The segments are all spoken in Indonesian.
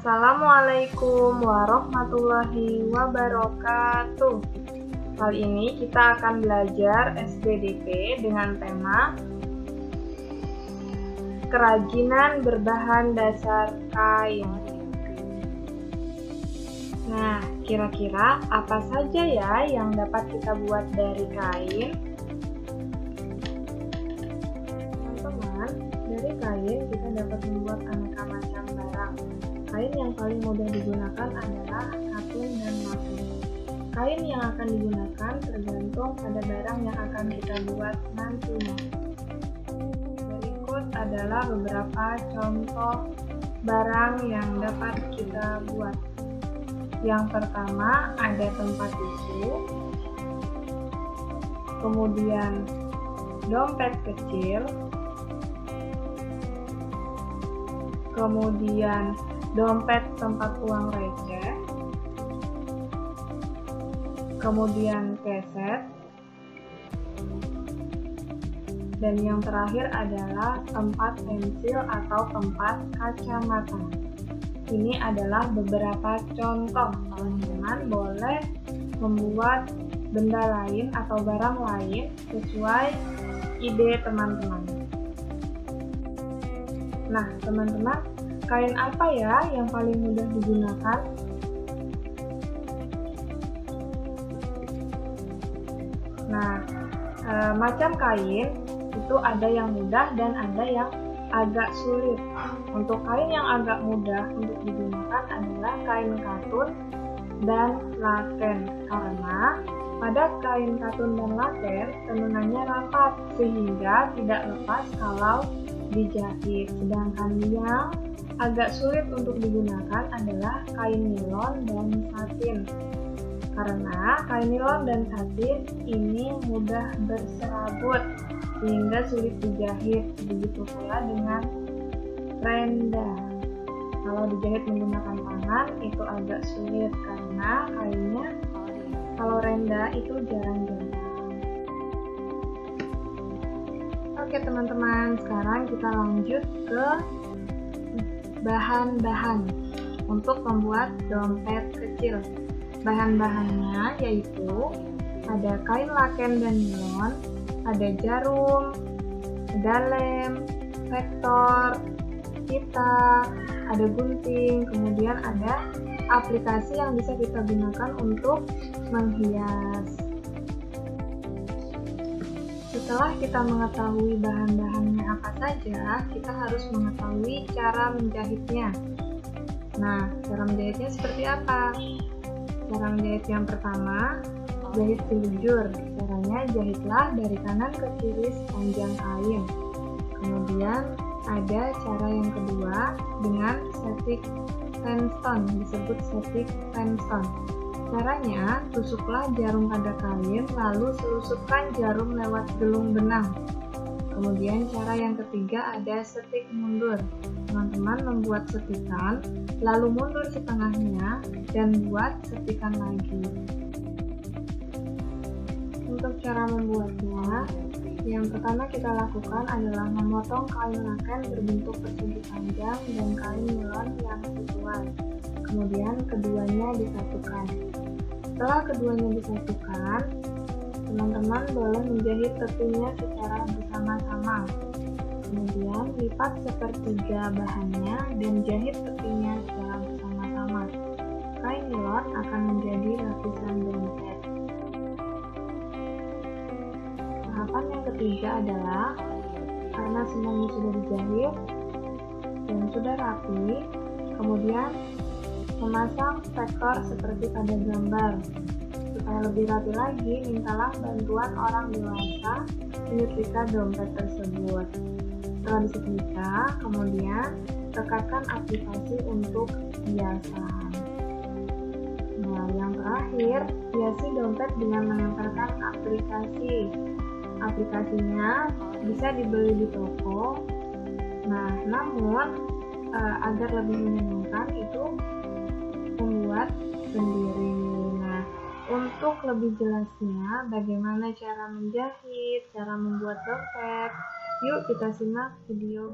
Assalamualaikum warahmatullahi wabarakatuh. Kali ini kita akan belajar SBDP dengan tema kerajinan berbahan dasar kain. Nah, kira-kira apa saja ya yang dapat kita buat dari kain? Teman-teman, dari kain kita dapat membuat aneka macam barang. Kain yang paling mudah digunakan adalah katun dan laken. Kain yang akan digunakan tergantung pada barang yang akan kita buat nantinya. Berikut adalah beberapa contoh barang yang dapat kita buat. Yang pertama ada tempat tisu, kemudian dompet kecil, kemudian dompet tempat uang receh, kemudian keset, dan yang terakhir adalah tempat pensil atau tempat kacamata. Ini adalah beberapa contoh. Teman-teman boleh membuat benda lain atau barang lain sesuai ide teman-teman. Nah, teman-teman, kain apa ya yang paling mudah digunakan? Nah, macam kain itu ada yang mudah dan ada yang agak sulit. Untuk kain yang agak mudah untuk digunakan adalah kain katun dan laken, karena pada kain katun dan laken tenunannya rapat sehingga tidak lepas kalau dijahit. Sedangkan yang agak sulit untuk digunakan adalah kain nilon dan satin, karena kain nilon dan satin ini mudah berserabut sehingga sulit dijahit. Begitu pula dengan renda. Kalau dijahit menggunakan tangan itu agak sulit karena kainnya, kalau renda itu jarang-jarang. Oke teman-teman, sekarang kita lanjut ke bahan-bahan untuk membuat dompet kecil. Bahan-bahannya yaitu ada kain laken dan nilon, ada jarum, ada lem, vektor, pita, ada gunting, kemudian ada aplikasi yang bisa kita gunakan untuk menghias. Setelah kita mengetahui bahan-bahannya apa saja, kita harus mengetahui cara menjahitnya. Nah, cara menjahitnya seperti apa? Cara menjahit yang pertama, jahit selujur. Caranya jahitlah dari kanan ke kiri sepanjang kain. Kemudian ada cara yang kedua dengan setik penstone, disebut setik penstone. Caranya, tusuklah jarum pada kain, lalu selusupkan jarum lewat gelung benang. Kemudian cara yang ketiga ada setik mundur. Teman-teman membuat setikan, lalu mundur setengahnya, dan buat setikan lagi. Untuk cara membuatnya, yang pertama kita lakukan adalah memotong kain laken berbentuk persegi panjang dan kain nilon yang sesuai. Kemudian keduanya disatukan. Setelah keduanya disatukan, teman-teman boleh menjahit tepinya secara bersama-sama. Kemudian lipat sepertiga bahannya dan jahit tepinya secara bersama-sama. Kain nilon akan menjadi lapisan dompet. Tahapan yang ketiga adalah karena semuanya sudah dijahit dan sudah rapi, kemudian memasang vektor seperti pada gambar. Supaya lebih rapi lagi, mintalah bantuan orang dewasa menyetrika dompet tersebut. Setelah disetrika, kemudian rekatkan aplikasi untuk hiasan. Nah, yang terakhir, hiasi dompet dengan menempelkan aplikasi. Aplikasinya bisa dibeli di toko. Nah, namun agar lebih menyenangkan itu membuat sendiri. Nah, untuk lebih jelasnya bagaimana cara menjahit, cara membuat dompet, yuk kita simak video.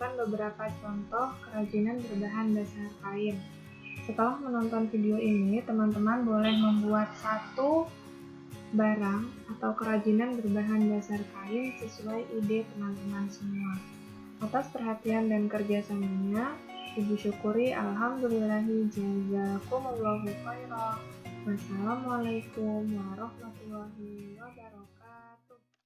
memberikan beberapa contoh kerajinan berbahan dasar kain. Setelah menonton video ini, teman-teman boleh membuat satu barang atau kerajinan berbahan dasar kain sesuai ide teman-teman semua. Atas perhatian dan kerjasamanya, Ibu syukuri. Alhamdulillahi jazakumullahu khairan. Wassalamualaikum warahmatullahi wabarakatuh.